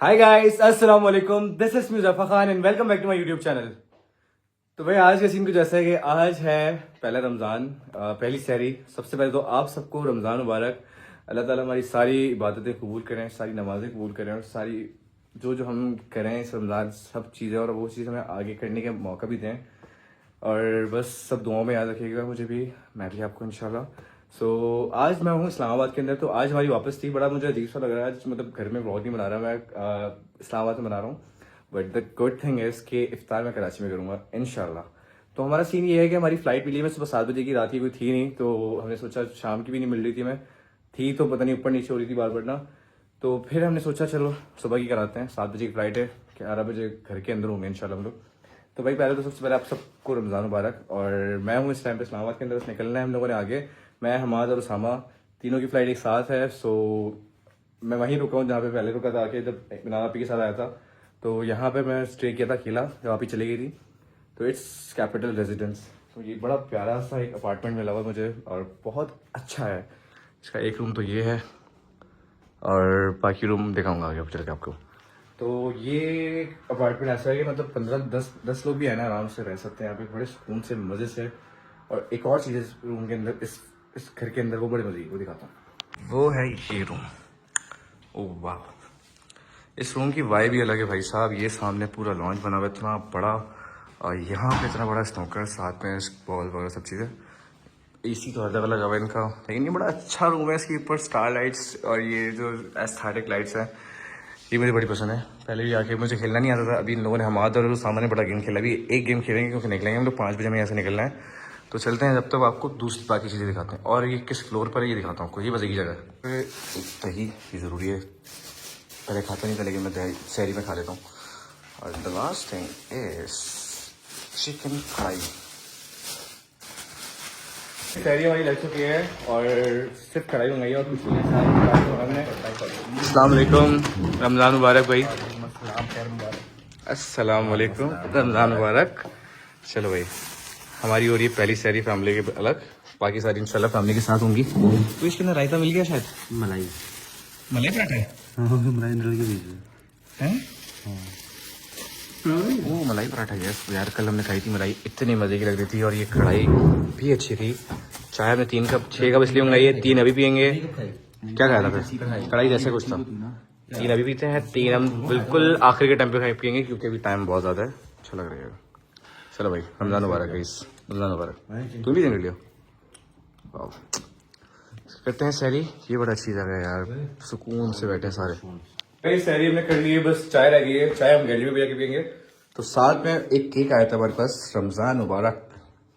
हाय guys, अस्सलाम वालेकुम। This is Muzaffar Khan and welcome back to my YouTube channel. तो भाई आज का सीन कुछ ऐसा है कि आज है पहला रमज़ान, पहली सहरी। सबसे पहले तो आप सबको रमज़ान मुबारक। अल्लाह ताला हमारी सारी इबादतें कबूल करें, सारी नमाजें कबूल करें और सारी जो हम करें इस रमज़ान सब चीज़ें और वो चीज़ हमें आगे करने का मौका भी दें। और बस सब दुआओं में याद रखिएगा मुझे भी, मैं भी आपको इंशाल्लाह। सो आज मैं हूँ इस्लामाबाद के अंदर। तो आज हमारी वापस थी। बड़ा मुझे अजीब सा लग रहा है आज, मतलब घर में व्लॉग नहीं बना रहा मैं, इस्लामाबाद में बना रहा हूँ। But the good thing is कि इफ्तार मैं कराची में करूँगा इंशाल्लाह। तो हमारा सीन ये है कि हमारी फ़्लाइट मिली है सुबह 7 बजे की, रात की कोई थी नहीं। तो हमने सोचा, शाम की भी नहीं मिल रही थी, मैं थी तो पता नहीं ऊपर नीचे हो रही थी बार बार ना। तो फिर हमने सोचा चलो सुबह की कराते हैं। 7 बजे की फ़्लाइट है, 11 बजे घर के अंदर होंगे इंशाल्लाह हम लोग। तो भाई पहले तो सबसे पहले आप सबको रमज़ान मुबारक। और मैं हूँ इस टाइम पे इस्लामाबाद के अंदर, बस निकलना है हम लोगों ने आगे। मैं, हमाद और उसामा, तीनों की फ़्लाइट एक साथ है। सो मैं वहीं रुका हूँ जहाँ पे पहले रुका था आके, जब मिनार आपी के साथ आया था। तो यहाँ पे मैं स्टे किया था अकेला जब आप ही चली गई थी। तो इट्स कैपिटल रेजिडेंस। तो ये बड़ा प्यारा सा एक अपार्टमेंट मिला हुआ मुझे और बहुत अच्छा है। इसका एक रूम तो ये है और बाकी रूम दिखाऊंगा आगे चल के आपको। तो ये अपार्टमेंट ऐसा है कि मतलब 15-10 लोग भी है ना, आराम से रह सकते हैं यहाँ पे बड़े सुकून से, मज़े से। और एक और चीज़ इस रूम के अंदर, इस घर के अंदर, वो बड़े मज़े की, वो दिखाता हूँ। वो है ये रूम। ओह वाह, इस रूम की वाइब भी अलग है भाई साहब। ये सामने पूरा लॉन्च बना हुआ है इतना बड़ा, और यहाँ पे इतना बड़ा स्नोकर, साथ में बॉल वगैरह सब चीज़ें। एसी तो हर जगह लगा हुआ है इनका, लेकिन ये बड़ा अच्छा रूम है। इसके ऊपर स्टार लाइट्स और ये जो एस्थेटिक लाइट्स हैं, ये मुझे बड़ी पसंद है। पहले भी आके मुझे खेलना नहीं आता था। अभी इन लोगों ने, हमाद और सामने बड़ा गेम खेला। अभी एक गेम खेलेंगे क्योंकि निकलेंगे हम लोग 5 बजे में यहाँ से निकलना है। तो चलते हैं, जब तक आपको दूसरी बाकी चीज़ें दिखाते हैं। और ये किस फ्लोर पर है ये दिखाता हूँ आपको। ये बस एक ही जगह है। दही ये ज़रूरी है, पहले खाता नहीं था लेकिन मैं दही सहरी में खा लेता हूँ। और the last thing is chicken fry. सहरी हमारी लग चुकी है और सिर्फ कढ़ाई मंगाई है और कुछ नहीं। हमने अस्सलाम वालेकुम, रमज़ान मुबारक भाई। अस्सलाम वालेकुम, रमज़ान मुबारक। चलो भाई, हमारी हो रही है पहली सहरी फैमिली के अलग, बाकी सारी इंशाल्लाह फैमिली के साथ होंगी। तो इसके अंदर रायता मिल गया शायद, मलाई पराठा है। मलाई के बीच में है। वो मलाई पराठा यार, कल हमने खाई थी मलाई, इतनी मज़े की लग रही थी। और ये कढ़ाई भी अच्छी थी। चाय में 6 कप इसलिए मंगाई है, 3 अभी पियेंगे। क्या खाया था फिर? कढ़ाई जैसे कुछ था। 3 अभी पीते हैं, 3 हम बिल्कुल आखिर के टाइम पे पियेंगे क्योंकि अभी टाइम बहुत ज़्यादा है। अच्छा लग रहा है। चलो भाई, रमज़ान मुबारक है। इस रमज़ान मुबारक। तुम भी देने लियो। करते हैं सहरी। ये बड़ा अच्छी जगह है यार, सुकून से बैठे सारे। भाई सहरी हमने कर ली है, बस चाय रह गई है। चाय हम गैलरी में भी जाके पियेंगे। तो साथ में एक केक आया था हमारे पास, रमज़ान मुबारक,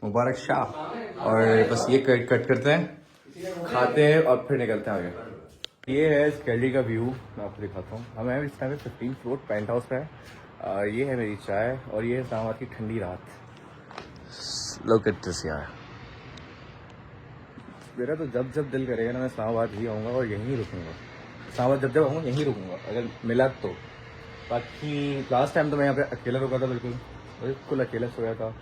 मुबारक शाह। और बस ये कट करते हैं, खाते हैं और फिर निकलते हैं आगे। ये है इस गैलरी का व्यू, मैं आपको दिखाता हूँ। हम हैं इस टाइम 15 फ्लोर पेंट हाउस पे है। ये है मेरी चाय और ये है इस्लामाबाद की ठंडी रात। लुक एट दिस यार। मेरा तो जब जब दिल करेगा ना, मैं इस्लामाबाद ही आऊँगा और यहीं रुकूँगा। इस्लामाबाद जब जब आऊँगा यहीं रुकूँगा अगर मिला तो। बाकी लास्ट टाइम तो मैं यहाँ पे अकेला रुका था, बिल्कुल अकेला सोया था।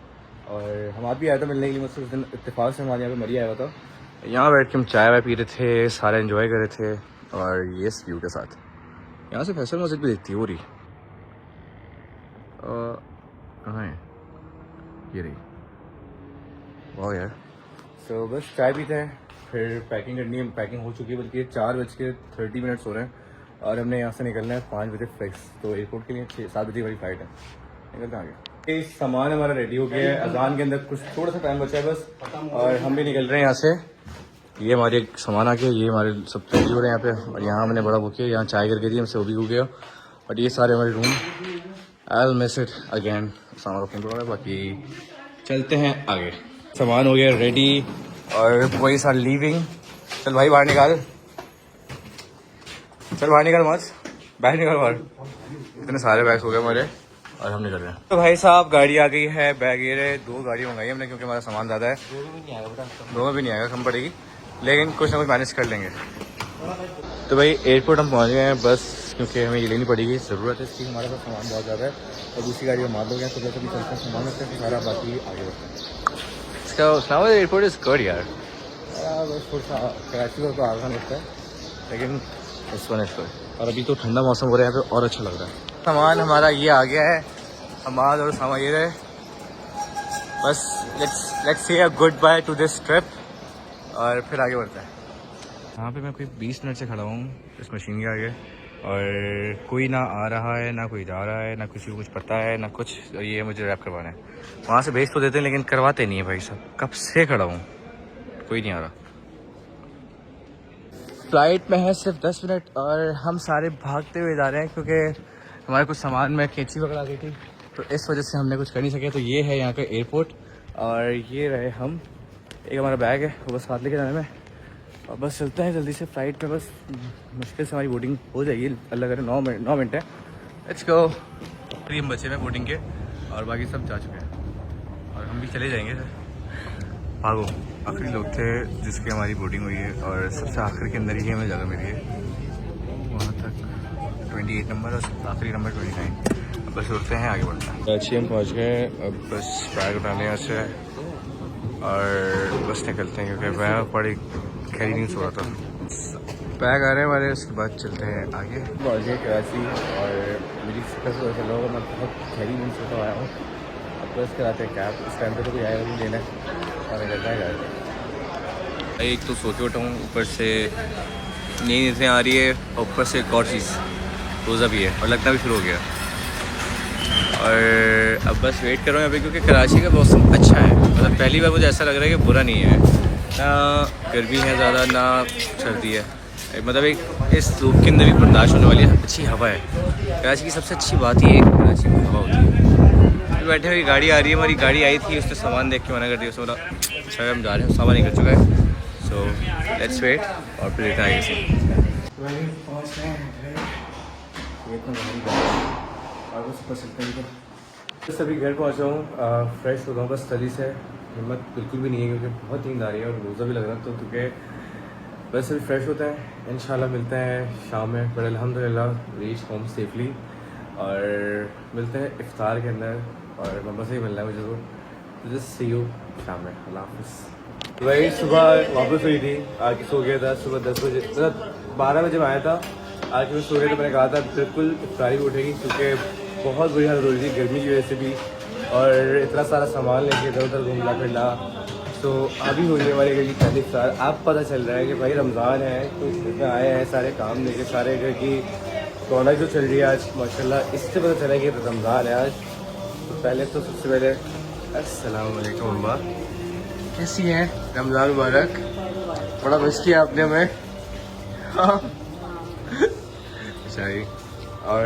और हम भी आया था मिलने के लिए मुझसे उस दिन, इत्तेफाक से हमारे यहाँ पे मरी आया था। यहाँ बैठ के हम चाय वाय पी रहे थे, सारे एंजॉय कर रहे थे। और ये इस व्यू के साथ यहाँ से फैसल मस्जिद भी दिखती है, हो रही कहाँ है ये रही। वाह यार। तो बस चाय पीते हैं, फिर पैकिंग करनी है। पैकिंग हो चुकी है, बल्कि 4:30 हो रहे हैं और हमने यहाँ से निकलना है 5 बजे फिक्स। तो एयरपोर्ट के लिए 7 बजे वाली फ्लाइट है, निकलते हैं आगे। ये सामान हमारा रेडी हो गया है, अजान के अंदर कुछ थोड़ा सा टाइम बचा है बस, और हम भी निकल रहे हैं यहाँ से। ये हमारे सामान आ गया, ये हमारे सब रेडी हो रहे हैं यहाँ पे। और यहाँ हमने बड़ा बुक किया, यहाँ चाय करके दी हमसे, वो भी हो गया। और ये सारे हमारे room, I miss it again, सामान ओपन। बाकी चलते हैं आगे। सामान हो गया रेडी और बॉयज आर लीविंग। चल भाई बाहर निकाल, चल बाहर निकाल, मत बाहर निकाल बाहर। इतने सारे बैग्स हो गए हमारे और हम निकल रहे हैं। तो भाई साहब गाड़ी आ गई है, बैग ये रहे। 2 गाड़ी मंगाई हमने क्योंकि हमारा सामान ज़्यादा है। 2 में भी नहीं आएगा, कम पड़ेगी, लेकिन कुछ ना कुछ मैनेज कर लेंगे। तो भाई एयरपोर्ट हम पहुँच गए हैं बस, क्योंकि हमें ये लेनी पड़ेगी, ज़रूरत है इसकी। हमारे पास सामान बहुत ज़्यादा है और दूसरी गाड़ी में मार लोग हैं। सुबह से भी चलते हैं, सामान रखते हैं सारा, बाकी आगे बढ़ते हैं। इसका इस्लामाबाद एयरपोर्ट इज़ गुड यार। बस थोड़ा सा कराची को तो आसान लगता है, लेकिन इस वन इज़ गुड। और अभी तो ठंडा मौसम हो रहा है यहाँ पे और अच्छा लग रहा है। सामान हमारा ये आ गया है, हमारा और सामान ये रहे। बस let's say a good by two this trip और फिर आगे बढ़ते हैं। यहाँ पे मैं कोई 20 मिनट से खड़ा हूँ इस मशीन के आगे और कोई ना आ रहा है ना कोई जा रहा है ना किसी को कुछ पता है ना कुछ। ये मुझे रैप करवाना है, वहाँ से भेज तो देते हैं लेकिन करवाते नहीं है भाई साहब। कब से खड़ा हूँ, कोई नहीं आ रहा। फ्लाइट में है सिर्फ 10 मिनट और हम सारे भागते हुए जा रहे हैं क्योंकि हमारे कुछ सामान में कैंची पकड़ा गई थी, तो इस वजह से हमने कुछ कर नहीं सके। तो ये है यहाँ का एयरपोर्ट और ये रहे हम। एक हमारा बैग है वो बस साथ लेके जाने में और बस चलते हैं जल्दी से फ्लाइट में। बस मुश्किल से हमारी बोर्डिंग हो जाएगी, अल्लाह करे 9 मिनट है। Let's go. 3 बचे हैं बोर्डिंग के और बाकी सब जा चुके हैं और हम भी चले जाएंगे। भागो, आखिरी लोग थे जिसकी हमारी बोर्डिंग हुई है और सबसे आखिर के अंदर ही हमें जगह मिली है, वहाँ तक 28 नंबर और आखिरी नंबर 29। अब बस उठते हैं, आगे बढ़ते हैं। कराची हम पहुँच गए, अब बस बैग उठाने यहाँ से और बस निकलते हैं क्योंकि मैं बड़ी खैरी नहीं सो रहा था। बैग आ रहे हैं हमारे, उसके बाद चलते हैं आगे। पहुँच गए कराची और मेरी वजह लोगों को मैं बहुत खैरी नहीं सोता आया हूँ। अब बस कराते हैं कैब, इस टाइम पे तो कोई आएगा नहीं लेना और निकलता है गाड़ी। एक तो सो के उठा हूँ, ऊपर से नींद इतनी आ रही है और ऊपर से एक और चीज़ रोज़ा भी है और लगना भी शुरू हो गया। और अब बस वेट कर रहा हूँ यहाँ पे क्योंकि कराची का मौसम अच्छा है। मतलब पहली बार मुझे ऐसा लग रहा है कि बुरा नहीं है, ना गर्मी है ज़्यादा ना सर्दी है। मतलब एक इस धूप के अंदर भी बर्दाश्त होने वाली अच्छी हवा है। कराची की सबसे अच्छी बात ये है कराची में हवा होती है। बैठे हुई गाड़ी आ रही है, हमारी गाड़ी आई थी, उसने सामान देख के मना कर दिया। उसने बोला अच्छा हम जा रहे हैं, सामान नहीं कर चुका है, सो लेट्स वेट और फिर रिटर्न आएगी। पहुँच रहे हैं और बस ऊपर चलते हैं। बस अभी घर पहुँचा हूँ, फ्रेश हो रहा हूँ बस तली से। हिम्मत बिल्कुल भी नहीं है क्योंकि बहुत नींद आ रही है और रोज़ा भी लग रहा है, तो क्योंकि बस अभी फ्रेश होते हैं, इंशाल्लाह मिलते हैं शाम में। पर अल्हम्दुलिल्लाह रीच होम सेफली और मिलते हैं इफ्तार के अंदर और मम्मा से ही मिलना है मुझे, तो जस्ट सी यू शाम में। अल्लाह हाफ़िज़। वही सुबह वापस हुई थी, आके सो गया था सुबह 10 बजे, मतलब 12 बजे में आया था। आज मैं सो गया तो मैंने कहा था बिल्कुल इफ्तारी उठेगी क्योंकि बहुत बुरी हालत हो रही थी गर्मी की वजह से भी और इतना सारा सामान लेके इधर उधर घूमना फिरना। तो अभी हो रही हमारे घर की पहली इफ्तार। आप पता चल रहा है कि भाई रमज़ान है तो इसमें आए हैं सारे काम लेके, सारे घर की रौनक जो चल रही है आज माशाल्लाह, इससे पता चला कि रमज़ान है आज। तो पहले तो सबसे पहले अस्सलाम वालेकुम अम्मा, कैसी हैं? रमज़ान मुबारक। बड़ा मिस किया आपने हमें। हाँ शाही और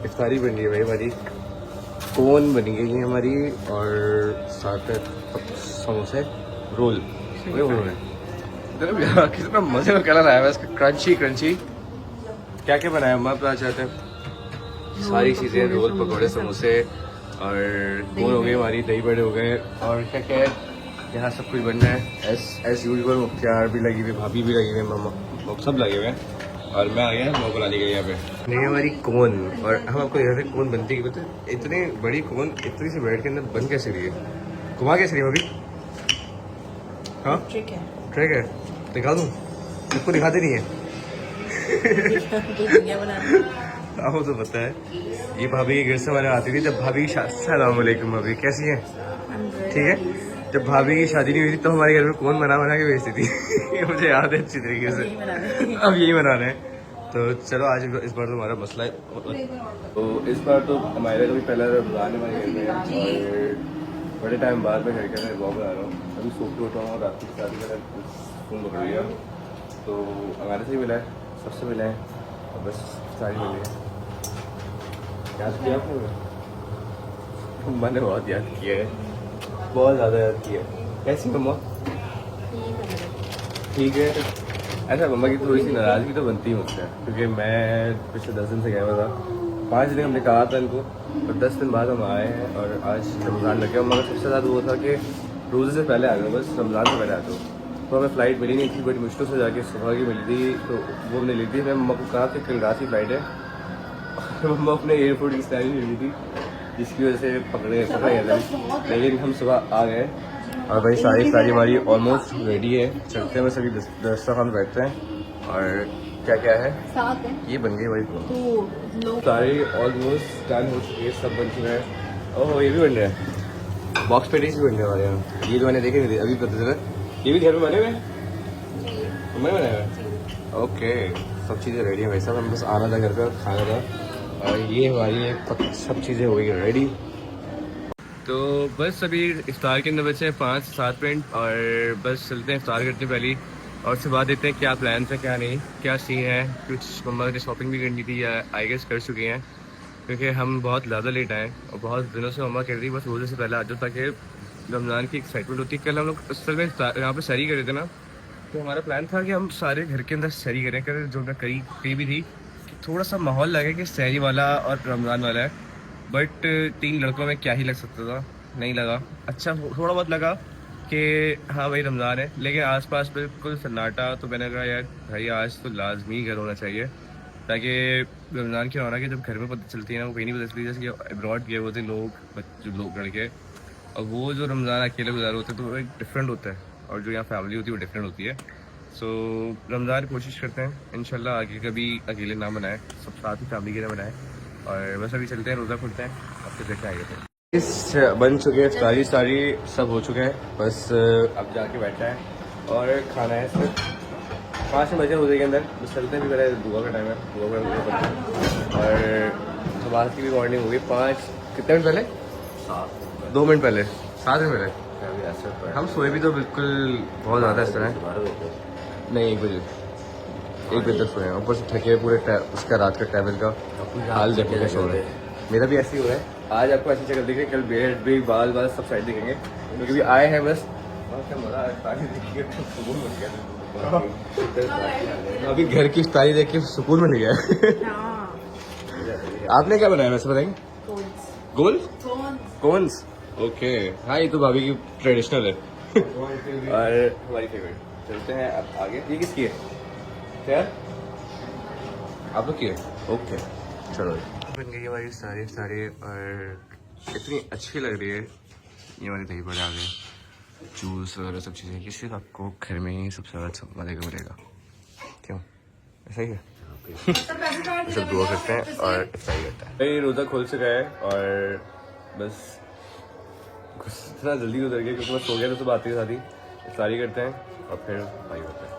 इफ्तारी बन रही है भाई हमारी, कोन बनी गई है हमारी और साथ समोसे रोल। कितना मजे का कलर आया है इसका, क्रंची क्रंची। क्या क्या बनाया अम्मा आप चाहते हैं? सारी चीज़ें, रोल पकौड़े समोसे और कोन हो गए हमारी, दही बड़े हो गए और क्या क्या है यहाँ सब कुछ बन रहा है एस यूजुअल। मुख्तियार भी लगी हुई, भाभी भी लगी हुई, मम्मा सब लगे हुए हैं और मैं आ गया मोको लाने गई यहाँ पे। नहीं हमारी कोन, और हम आपको यहाँ पे कोन बनती है, पता है इतनी बड़ी कोन इतनी सी ब्रेड के अंदर बन कैसे रही है, घुमा कैसे रही है अभी? हाँ ट्रिक है, दिखा दूँ? आपको दिखाते नहीं है? आपको तो पता है ये भाभी के घर से हमारे आती थी जब भाभी की अस्सलाम वालेकुम भाभी कैसी है? ठीक है, जब भाभी की शादी नहीं हुई थी तो हमारे घर में कौन बना के भेजती थी मुझे याद है अच्छी तरीके से। अब यही बना रहे हैं। तो चलो आज इस बार तो हमारा मसला है, तो इस बार तो हमारे कभी पहला रमज़ान हमारे घर में और बड़े टाइम बाद में घर के अंदर ब्लॉग बना रहा हूँ। अभी सो के उठा हूँ और रात की शादी का फ़ोन पकड़ लिया, तो हमारे से ही मिला है, सबसे मिला है और बस सारी मिली है। याद किया आपने? मैंने बहुत याद किया है, बहुत ज़्यादा याद किया है। कैसी मम्मा? ठीक है। ऐसा मम्मा की थोड़ी सी नाराज़गी तो बनती ही मुझसे क्योंकि मैं पिछले 10 दिन से गया हुआ था। 5 दिन हमने कहा था इनको और 10 दिन बाद हम आए हैं और आज रमज़ान लग गया। मगर सबसे ज़्यादा वो था कि रोज़े से पहले आ गए, बस रमज़ान से पहले आ जाओ। तो हमें फ़्लाइट मिली नहीं थी, बड़ी मुश्किल से जाके सुबह की मिली थी, तो वो हमने ली थी। मैं मम्मा को कहा कि कल रात की फ़्लाइट है। मम्मा अपने एयरपोर्ट की स्टाइल नहीं ली थी जिसकी वजह से पकड़ गए थे, लेकिन हम सुबह आ गए और भाई सारी हमारी ऑलमोस्ट रेडी है। चलते हैं, बस अभी दस्तरखान बैठते हैं और क्या क्या है? साथ है ये बन गई भाई तो लोग सारी ऑलमोस्ट डन हो चुकी है, सब बन चुका है। ओह ये भी बन रहा है, बॉक्स पेटीज भी बन रहे हैं हमारे यहाँ। ये तो मैंने देखे नहीं थे, अभी पता चला। ये भी घर में बने हुए हैं? मैं बनाया हुआ? ओके, सब चीज़ें रेडी है भाई साहब, हम बस आना था घर पे और खाना था। और ये हमारी सब चीज़ें हो गई रेडी। तो बस अभी इफ्तार के अंदर बचे हैं 5 से 7 मिनट और बस चलते हैं इफ्तार करते हैं पहले और उसके बाद देखते हैं क्या प्लान है क्या नहीं, क्या सीन है। कुछ मम्मा ने शॉपिंग भी करनी थी या आई गेस कर चुकी हैं, क्योंकि हम बहुत ज़्यादा लेट आए और बहुत दिनों से मम्मा कह रही थी बस रोज़े से पहले आ जाओ ताकि रमज़ान की एक्साइटमेंट होती है। कल हम लोग असल में यहाँ पर सैरी कर रहे थे ना, तो हमारा प्लान था कि हम सारे घर के अंदर सैरी करें, कर जो मैं करी भी थी कि थोड़ा सा माहौल लगे कि सैरी वाला और रमज़ान वाला है। बट 3 लड़कों में क्या ही लग सकता था, नहीं लगा। अच्छा थोड़ा बहुत लगा कि हाँ भाई रमज़ान है, लेकिन आसपास बिल्कुल सन्नाटा। तो मैंने कहा यार भाई आज तो लाजमी घर होना चाहिए, ताकि रमज़ान की रौनक जब घर में पता चलती है ना वो कहीं नहीं पता चलती। जैसे कि अब्रॉड गए होते लोग लड़के, और वो जो रमज़ान अकेले गुजार होते हैं तो वो एक डिफरेंट होता है, और जो यहाँ फैमिली होती है वो डिफरेंट होती है। सो रमज़ान कोशिश करते हैं इंशाल्लाह आगे कभी अकेले ना बनाए, सब साथ ही फैमिली के लिए बनाए। और बस अभी चलते हैं, रोज़ा खुलते हैं, अब तो देखते आएगा। इस बन चुके हैं सारी सब हो चुके हैं, बस अब जाके बैठा है और खाना है। सिर्फ 5 बजे रोज़े के अंदर बस चलते हैं, भी पहले दुआ का टाइम है, दुआ करते हैं। और सुबह की भी मॉर्निंग हुई 5 कितने मिनट पहले, 2 मिनट पहले, 7 मिनट पहले हम सोए भी तो बिल्कुल बहुत ज़्यादा इस तरह नहीं, 1 बजे तक सोए हैं। ऊपर से थके पूरे उसका रात का ट्रैवल का हाल देखने के सो रहे हैं। मेरा भी ऐसे ही हो रहा है। आज आपको ऐसी जगह दिखेंगे, कल बेड भी बाल सब साइड दिखेंगे, क्योंकि भी आए हैं बस। क्या मज़ा सुकून मिल गया, अभी घर की इफ्तारी देख के सुकून मिल गया। आपने क्या बनाया वैसे बताएंगे? गोल कोन्स, ओके। हाँ ये तो भाभी की ट्रेडिशनल है और हमारी फेवरेट। चलते हैं अब आगे। ये किसकी है? क्या आप लोग की है? ओके चलो। बन गई हमारी सारी और इतनी अच्छी लग रही है। ये वाली दही बड़े आ गए, जूस वगैरह सब चीज़ें। ये सिर्फ आपको घर में ही सबसे ज़्यादा मज़े का मिलेगा, क्यों ऐसा ही है? सब दुआ करते हैं और इफ्तारी करते हैं। भाई रोज़ा खोल चुका है और बस इतना जल्दी उतर गया क्योंकि मैं सो गया था सुबह आते ही साथ ही। इफ्तारी करते हैं और फिर भाई होता है।